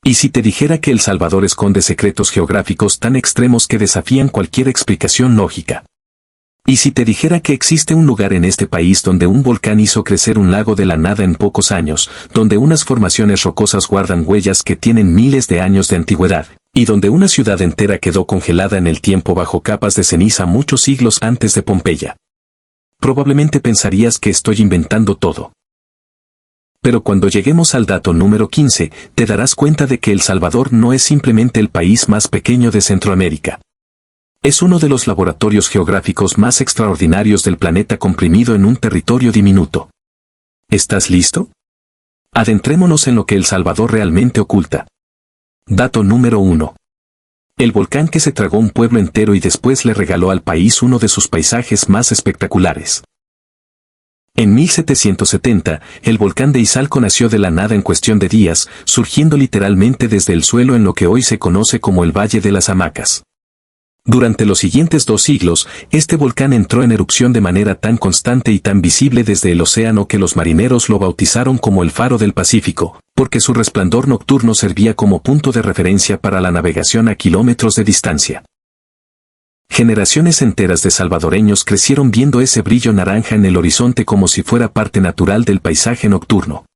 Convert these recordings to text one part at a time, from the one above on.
¿Y si te dijera que El Salvador esconde secretos geográficos tan extremos que desafían cualquier explicación lógica? ¿Y si te dijera que existe un lugar en este país donde un volcán hizo crecer un lago de la nada en pocos años, donde unas formaciones rocosas guardan huellas que tienen miles de años de antigüedad, y donde una ciudad entera quedó congelada en el tiempo bajo capas de ceniza muchos siglos antes de Pompeya? Probablemente pensarías que estoy inventando todo. Pero cuando lleguemos al dato número 15, te darás cuenta de que El Salvador no es simplemente el país más pequeño de Centroamérica. Es uno de los laboratorios geográficos más extraordinarios del planeta comprimido en un territorio diminuto. ¿Estás listo? Adentrémonos en lo que El Salvador realmente oculta. Dato número 1. El volcán que se tragó un pueblo entero y después le regaló al país uno de sus paisajes más espectaculares. En 1770, el volcán de Izalco nació de la nada en cuestión de días, surgiendo literalmente desde el suelo en lo que hoy se conoce como el Valle de las Hamacas. Durante los siguientes 2 siglos, este volcán entró en erupción de manera tan constante y tan visible desde el océano que los marineros lo bautizaron como el Faro del Pacífico, porque su resplandor nocturno servía como punto de referencia para la navegación a kilómetros de distancia. Generaciones enteras de salvadoreños crecieron viendo ese brillo naranja en el horizonte como si fuera parte natural del paisaje nocturno.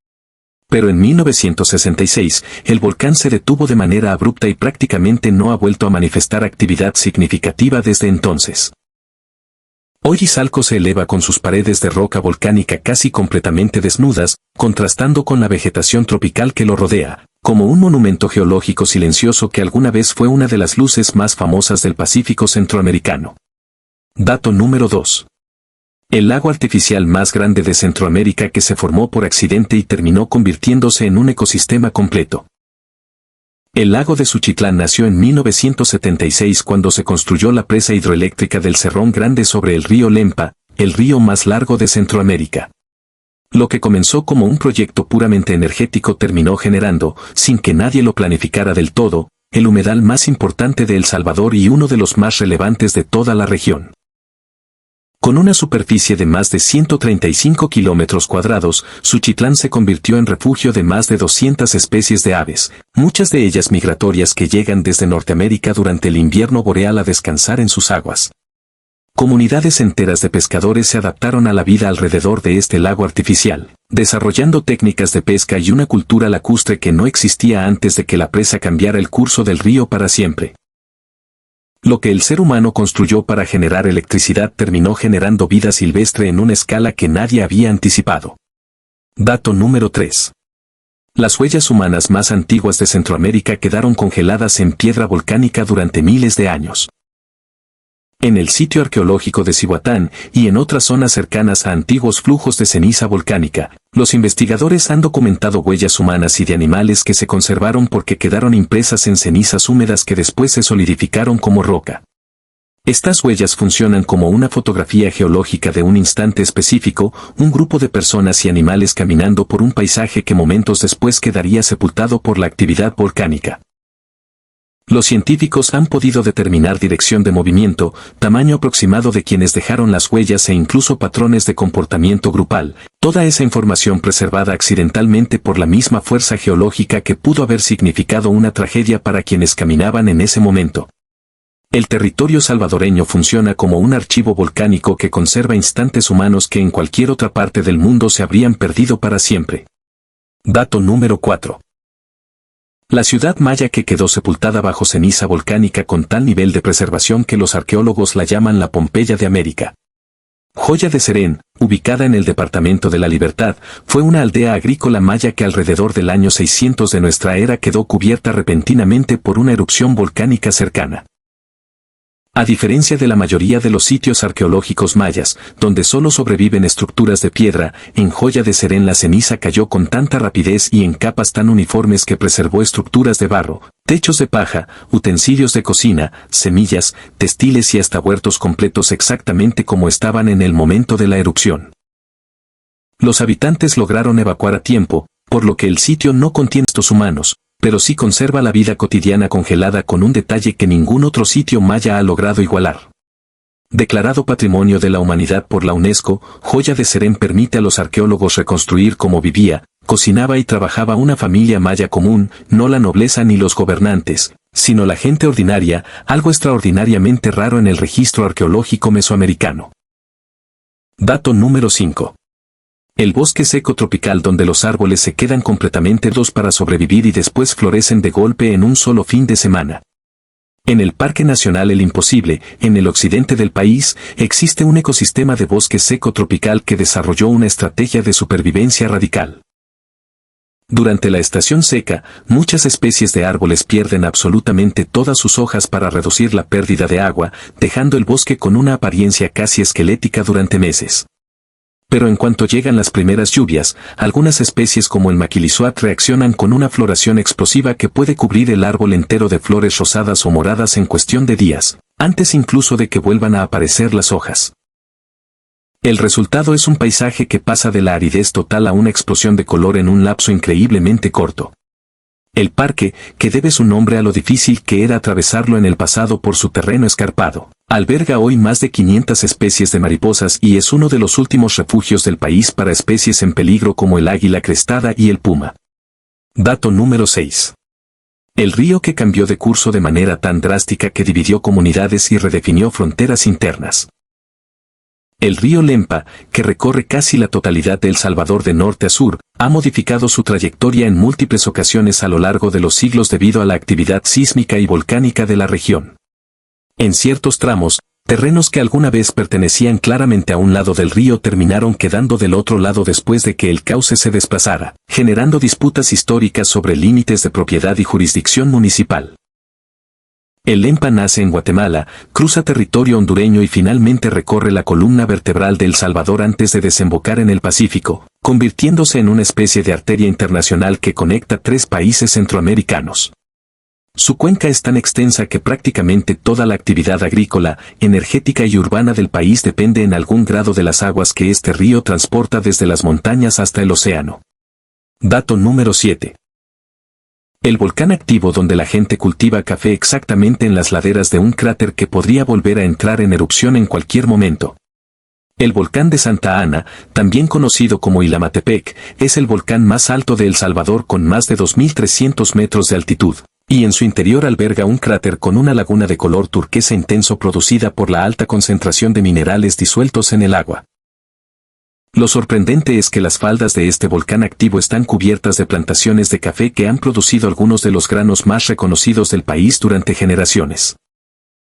Pero en 1966, el volcán se detuvo de manera abrupta y prácticamente no ha vuelto a manifestar actividad significativa desde entonces. Hoy Izalco se eleva con sus paredes de roca volcánica casi completamente desnudas, contrastando con la vegetación tropical que lo rodea, como un monumento geológico silencioso que alguna vez fue una de las luces más famosas del Pacífico centroamericano. Dato número 2. El lago artificial más grande de Centroamérica que se formó por accidente y terminó convirtiéndose en un ecosistema completo. El lago de Suchitlán nació en 1976 cuando se construyó la presa hidroeléctrica del Cerrón Grande sobre el río Lempa, el río más largo de Centroamérica. Lo que comenzó como un proyecto puramente energético terminó generando, sin que nadie lo planificara del todo, el humedal más importante de El Salvador y uno de los más relevantes de toda la región. Con una superficie de más de 135 kilómetros cuadrados, Suchitlán se convirtió en refugio de más de 200 especies de aves, muchas de ellas migratorias que llegan desde Norteamérica durante el invierno boreal a descansar en sus aguas. Comunidades enteras de pescadores se adaptaron a la vida alrededor de este lago artificial, desarrollando técnicas de pesca y una cultura lacustre que no existía antes de que la presa cambiara el curso del río para siempre. Lo que el ser humano construyó para generar electricidad terminó generando vida silvestre en una escala que nadie había anticipado. Dato número 3. Las huellas humanas más antiguas de Centroamérica quedaron congeladas en piedra volcánica durante miles de años. En el sitio arqueológico de Cihuatán y en otras zonas cercanas a antiguos flujos de ceniza volcánica, los investigadores han documentado huellas humanas y de animales que se conservaron porque quedaron impresas en cenizas húmedas que después se solidificaron como roca. Estas huellas funcionan como una fotografía geológica de un instante específico, un grupo de personas y animales caminando por un paisaje que momentos después quedaría sepultado por la actividad volcánica. Los científicos han podido determinar dirección de movimiento, tamaño aproximado de quienes dejaron las huellas e incluso patrones de comportamiento grupal, toda esa información preservada accidentalmente por la misma fuerza geológica que pudo haber significado una tragedia para quienes caminaban en ese momento. El territorio salvadoreño funciona como un archivo volcánico que conserva instantes humanos que en cualquier otra parte del mundo se habrían perdido para siempre. Dato número 4. La ciudad maya que quedó sepultada bajo ceniza volcánica con tal nivel de preservación que los arqueólogos la llaman la Pompeya de América. Joya de Serén, ubicada en el departamento de La Libertad, fue una aldea agrícola maya que alrededor del año 600 de nuestra era quedó cubierta repentinamente por una erupción volcánica cercana. A diferencia de la mayoría de los sitios arqueológicos mayas, donde solo sobreviven estructuras de piedra, en Joya de Serén la ceniza cayó con tanta rapidez y en capas tan uniformes que preservó estructuras de barro, techos de paja, utensilios de cocina, semillas, textiles y hasta huertos completos exactamente como estaban en el momento de la erupción. Los habitantes lograron evacuar a tiempo, por lo que el sitio no contiene restos humanos, pero sí conserva la vida cotidiana congelada con un detalle que ningún otro sitio maya ha logrado igualar. Declarado Patrimonio de la Humanidad por la UNESCO, Joya de Serén permite a los arqueólogos reconstruir cómo vivía, cocinaba y trabajaba una familia maya común, no la nobleza ni los gobernantes, sino la gente ordinaria, algo extraordinariamente raro en el registro arqueológico mesoamericano. Dato número 5. El bosque seco tropical donde los árboles se quedan completamente dos para sobrevivir y después florecen de golpe en un solo fin de semana. En el Parque Nacional El Imposible, en el occidente del país, existe un ecosistema de bosque seco tropical que desarrolló una estrategia de supervivencia radical. Durante la estación seca, muchas especies de árboles pierden absolutamente todas sus hojas para reducir la pérdida de agua, dejando el bosque con una apariencia casi esquelética durante meses. Pero en cuanto llegan las primeras lluvias, algunas especies como el maquilisuat reaccionan con una floración explosiva que puede cubrir el árbol entero de flores rosadas o moradas en cuestión de días, antes incluso de que vuelvan a aparecer las hojas. El resultado es un paisaje que pasa de la aridez total a una explosión de color en un lapso increíblemente corto. El parque, que debe su nombre a lo difícil que era atravesarlo en el pasado por su terreno escarpado, alberga hoy más de 500 especies de mariposas y es uno de los últimos refugios del país para especies en peligro como el águila crestada y el puma. Dato número 6. El río que cambió de curso de manera tan drástica que dividió comunidades y redefinió fronteras internas. El río Lempa, que recorre casi la totalidad de El Salvador de norte a sur, ha modificado su trayectoria en múltiples ocasiones a lo largo de los siglos debido a la actividad sísmica y volcánica de la región. En ciertos tramos, terrenos que alguna vez pertenecían claramente a un lado del río terminaron quedando del otro lado después de que el cauce se desplazara, generando disputas históricas sobre límites de propiedad y jurisdicción municipal. El Lempa nace en Guatemala, cruza territorio hondureño y finalmente recorre la columna vertebral de El Salvador antes de desembocar en el Pacífico, convirtiéndose en una especie de arteria internacional que conecta tres países centroamericanos. Su cuenca es tan extensa que prácticamente toda la actividad agrícola, energética y urbana del país depende en algún grado de las aguas que este río transporta desde las montañas hasta el océano. Dato número 7. El volcán activo donde la gente cultiva café exactamente en las laderas de un cráter que podría volver a entrar en erupción en cualquier momento. El volcán de Santa Ana, también conocido como Ilamatepec, es el volcán más alto de El Salvador con más de 2.300 metros de altitud, y en su interior alberga un cráter con una laguna de color turquesa intenso producida por la alta concentración de minerales disueltos en el agua. Lo sorprendente es que las faldas de este volcán activo están cubiertas de plantaciones de café que han producido algunos de los granos más reconocidos del país durante generaciones.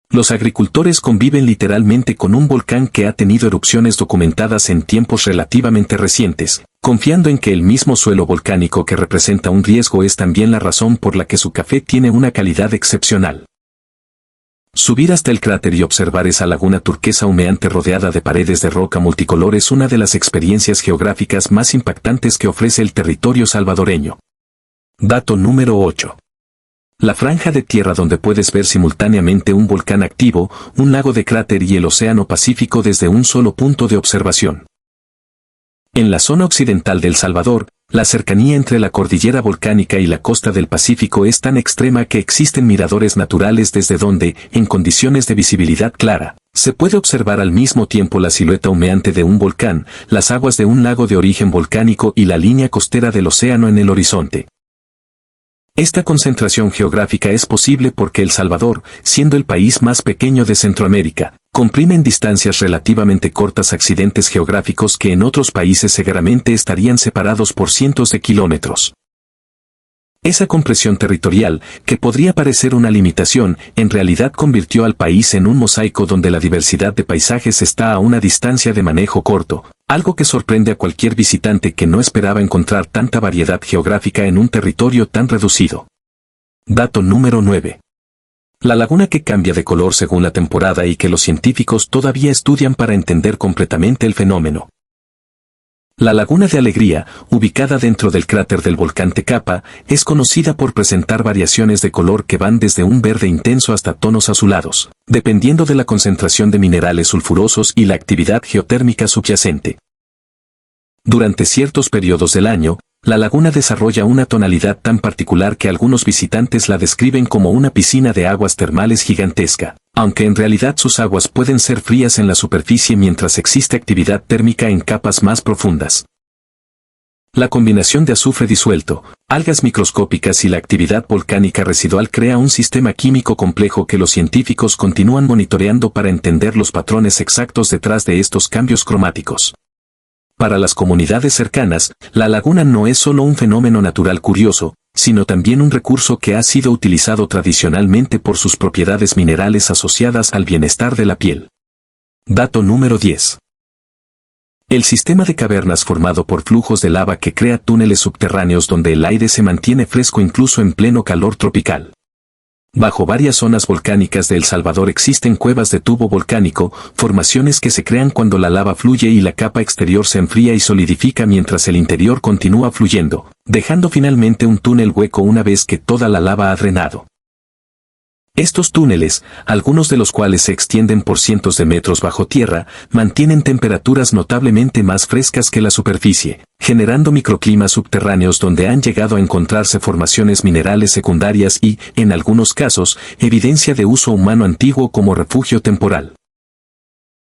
Los agricultores conviven literalmente con un volcán que ha tenido erupciones documentadas en tiempos relativamente recientes, confiando en que el mismo suelo volcánico que representa un riesgo es también la razón por la que su café tiene una calidad excepcional. Subir hasta el cráter y observar esa laguna turquesa humeante rodeada de paredes de roca multicolor es una de las experiencias geográficas más impactantes que ofrece el territorio salvadoreño. Dato número 8. La franja de tierra donde puedes ver simultáneamente un volcán activo, un lago de cráter y el océano Pacífico desde un solo punto de observación. En la zona occidental de El Salvador, la cercanía entre la cordillera volcánica y la costa del Pacífico es tan extrema que existen miradores naturales desde donde, en condiciones de visibilidad clara, se puede observar al mismo tiempo la silueta humeante de un volcán, las aguas de un lago de origen volcánico y la línea costera del océano en el horizonte. Esta concentración geográfica es posible porque El Salvador, siendo el país más pequeño de Centroamérica, comprime en distancias relativamente cortas accidentes geográficos que en otros países seguramente estarían separados por cientos de kilómetros. Esa compresión territorial, que podría parecer una limitación, en realidad convirtió al país en un mosaico donde la diversidad de paisajes está a una distancia de manejo corto, algo que sorprende a cualquier visitante que no esperaba encontrar tanta variedad geográfica en un territorio tan reducido. Dato número 9. La laguna que cambia de color según la temporada y que los científicos todavía estudian para entender completamente el fenómeno. La Laguna de Alegría, ubicada dentro del cráter del volcán Tecapa, es conocida por presentar variaciones de color que van desde un verde intenso hasta tonos azulados, dependiendo de la concentración de minerales sulfurosos y la actividad geotérmica subyacente. Durante ciertos periodos del año, la laguna desarrolla una tonalidad tan particular que algunos visitantes la describen como una piscina de aguas termales gigantesca, aunque en realidad sus aguas pueden ser frías en la superficie mientras existe actividad térmica en capas más profundas. La combinación de azufre disuelto, algas microscópicas y la actividad volcánica residual crea un sistema químico complejo que los científicos continúan monitoreando para entender los patrones exactos detrás de estos cambios cromáticos. Para las comunidades cercanas, la laguna no es solo un fenómeno natural curioso, sino también un recurso que ha sido utilizado tradicionalmente por sus propiedades minerales asociadas al bienestar de la piel. Dato número 10. El sistema de cavernas formado por flujos de lava que crea túneles subterráneos donde el aire se mantiene fresco incluso en pleno calor tropical. Bajo varias zonas volcánicas de El Salvador existen cuevas de tubo volcánico, formaciones que se crean cuando la lava fluye y la capa exterior se enfría y solidifica mientras el interior continúa fluyendo, dejando finalmente un túnel hueco una vez que toda la lava ha drenado. Estos túneles, algunos de los cuales se extienden por cientos de metros bajo tierra, mantienen temperaturas notablemente más frescas que la superficie, generando microclimas subterráneos donde han llegado a encontrarse formaciones minerales secundarias y, en algunos casos, evidencia de uso humano antiguo como refugio temporal.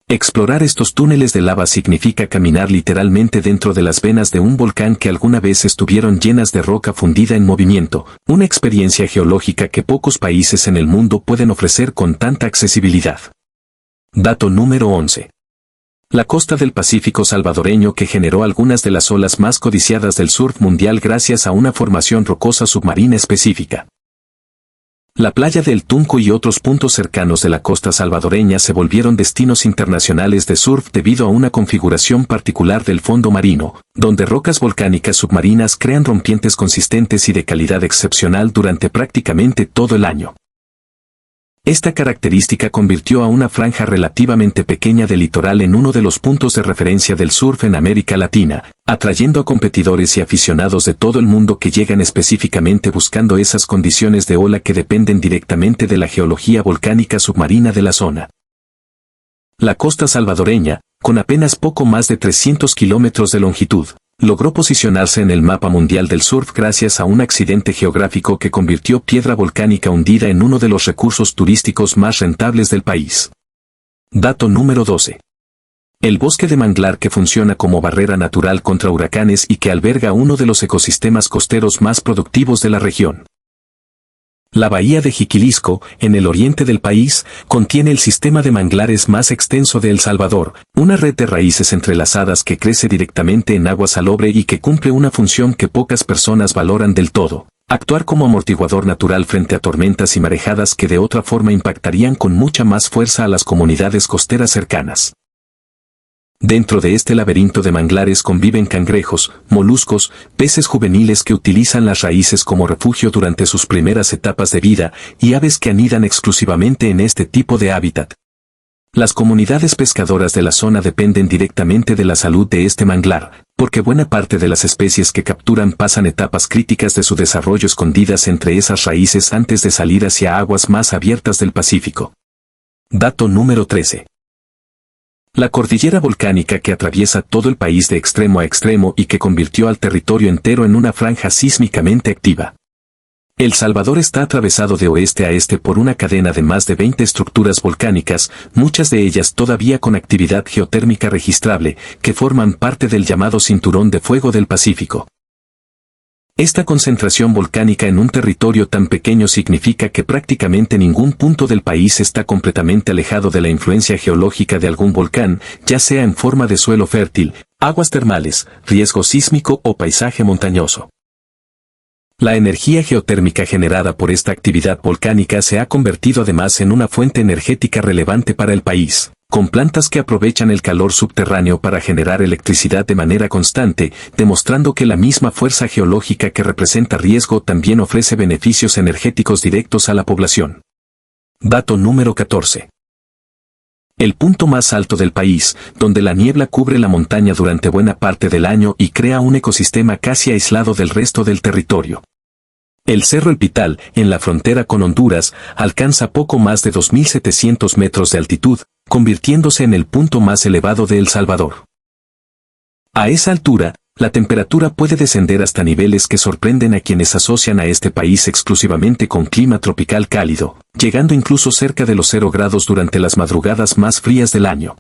Explorar estos túneles de lava significa caminar literalmente dentro de las venas de un volcán que alguna vez estuvieron llenas de roca fundida en movimiento, una experiencia geológica que pocos países en el mundo pueden ofrecer con tanta accesibilidad. Dato número 11. La costa del Pacífico salvadoreño que generó algunas de las olas más codiciadas del surf mundial gracias a una formación rocosa submarina específica. La playa del Tunco y otros puntos cercanos de la costa salvadoreña se volvieron destinos internacionales de surf debido a una configuración particular del fondo marino, donde rocas volcánicas submarinas crean rompientes consistentes y de calidad excepcional durante prácticamente todo el año. Esta característica convirtió a una franja relativamente pequeña de litoral en uno de los puntos de referencia del surf en América Latina, atrayendo a competidores y aficionados de todo el mundo que llegan específicamente buscando esas condiciones de ola que dependen directamente de la geología volcánica submarina de la zona. La costa salvadoreña, con apenas poco más de 300 kilómetros de longitud, logró posicionarse en el mapa mundial del surf gracias a un accidente geográfico que convirtió piedra volcánica hundida en uno de los recursos turísticos más rentables del país. Dato número 12. El bosque de manglar que funciona como barrera natural contra huracanes y que alberga uno de los ecosistemas costeros más productivos de la región. La bahía de Jiquilisco, en el oriente del país, contiene el sistema de manglares más extenso de El Salvador, una red de raíces entrelazadas que crece directamente en agua salobre y que cumple una función que pocas personas valoran del todo: actuar como amortiguador natural frente a tormentas y marejadas que de otra forma impactarían con mucha más fuerza a las comunidades costeras cercanas. Dentro de este laberinto de manglares conviven cangrejos, moluscos, peces juveniles que utilizan las raíces como refugio durante sus primeras etapas de vida, y aves que anidan exclusivamente en este tipo de hábitat. Las comunidades pescadoras de la zona dependen directamente de la salud de este manglar, porque buena parte de las especies que capturan pasan etapas críticas de su desarrollo escondidas entre esas raíces antes de salir hacia aguas más abiertas del Pacífico. Dato número 13. La cordillera volcánica que atraviesa todo el país de extremo a extremo y que convirtió al territorio entero en una franja sísmicamente activa. El Salvador está atravesado de oeste a este por una cadena de más de 20 estructuras volcánicas, muchas de ellas todavía con actividad geotérmica registrable, que forman parte del llamado Cinturón de Fuego del Pacífico. Esta concentración volcánica en un territorio tan pequeño significa que prácticamente ningún punto del país está completamente alejado de la influencia geológica de algún volcán, ya sea en forma de suelo fértil, aguas termales, riesgo sísmico o paisaje montañoso. La energía geotérmica generada por esta actividad volcánica se ha convertido además en una fuente energética relevante para el país, con plantas que aprovechan el calor subterráneo para generar electricidad de manera constante, demostrando que la misma fuerza geológica que representa riesgo también ofrece beneficios energéticos directos a la población. Dato número 14. El punto más alto del país, donde la niebla cubre la montaña durante buena parte del año y crea un ecosistema casi aislado del resto del territorio. El Cerro El Pital, en la frontera con Honduras, alcanza poco más de 2.700 metros de altitud, convirtiéndose en el punto más elevado de El Salvador. A esa altura, la temperatura puede descender hasta niveles que sorprenden a quienes asocian a este país exclusivamente con clima tropical cálido, llegando incluso cerca de los 0 grados durante las madrugadas más frías del año.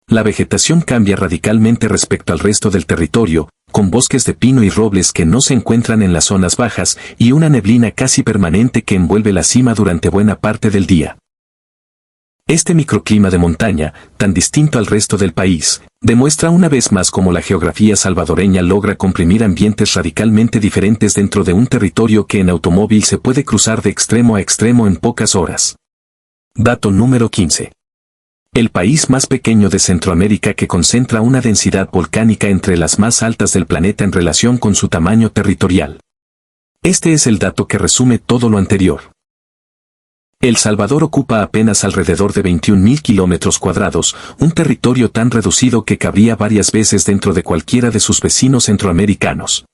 La vegetación cambia radicalmente respecto al resto del territorio, con bosques de pino y robles que no se encuentran en las zonas bajas y una neblina casi permanente que envuelve la cima durante buena parte del día. Este microclima de montaña, tan distinto al resto del país, demuestra una vez más cómo la geografía salvadoreña logra comprimir ambientes radicalmente diferentes dentro de un territorio que en automóvil se puede cruzar de extremo a extremo en pocas horas. Dato número 15. El país más pequeño de Centroamérica que concentra una densidad volcánica entre las más altas del planeta en relación con su tamaño territorial. Este es el dato que resume todo lo anterior. El Salvador ocupa apenas alrededor de 21.000 kilómetros cuadrados, un territorio tan reducido que cabría varias veces dentro de cualquiera de sus vecinos centroamericanos.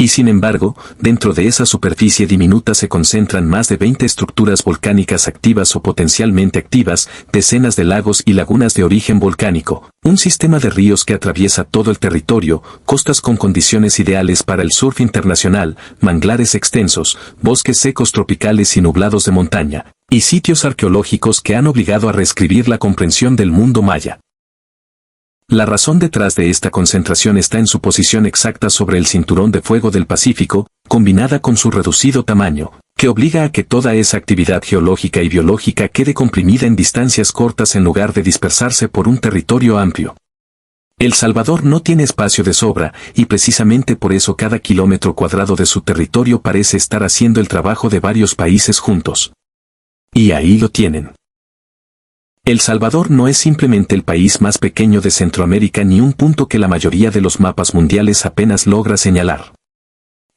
Y sin embargo, dentro de esa superficie diminuta se concentran más de 20 estructuras volcánicas activas o potencialmente activas, decenas de lagos y lagunas de origen volcánico, un sistema de ríos que atraviesa todo el territorio, costas con condiciones ideales para el surf internacional, manglares extensos, bosques secos tropicales y nublados de montaña, y sitios arqueológicos que han obligado a reescribir la comprensión del mundo maya. La razón detrás de esta concentración está en su posición exacta sobre el cinturón de fuego del Pacífico, combinada con su reducido tamaño, que obliga a que toda esa actividad geológica y biológica quede comprimida en distancias cortas en lugar de dispersarse por un territorio amplio. El Salvador no tiene espacio de sobra, y precisamente por eso cada kilómetro cuadrado de su territorio parece estar haciendo el trabajo de varios países juntos. Y ahí lo tienen. El Salvador no es simplemente el país más pequeño de Centroamérica ni un punto que la mayoría de los mapas mundiales apenas logra señalar.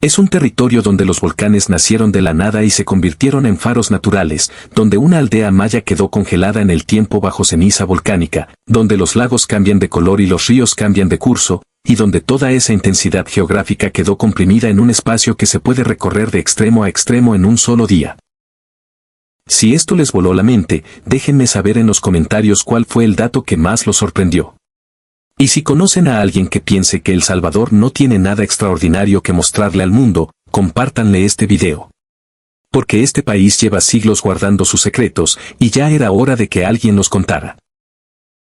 Es un territorio donde los volcanes nacieron de la nada y se convirtieron en faros naturales, donde una aldea maya quedó congelada en el tiempo bajo ceniza volcánica, donde los lagos cambian de color y los ríos cambian de curso, y donde toda esa intensidad geográfica quedó comprimida en un espacio que se puede recorrer de extremo a extremo en un solo día. Si esto les voló la mente, déjenme saber en los comentarios cuál fue el dato que más los sorprendió. Y si conocen a alguien que piense que El Salvador no tiene nada extraordinario que mostrarle al mundo, compártanle este video. Porque este país lleva siglos guardando sus secretos, y ya era hora de que alguien los contara.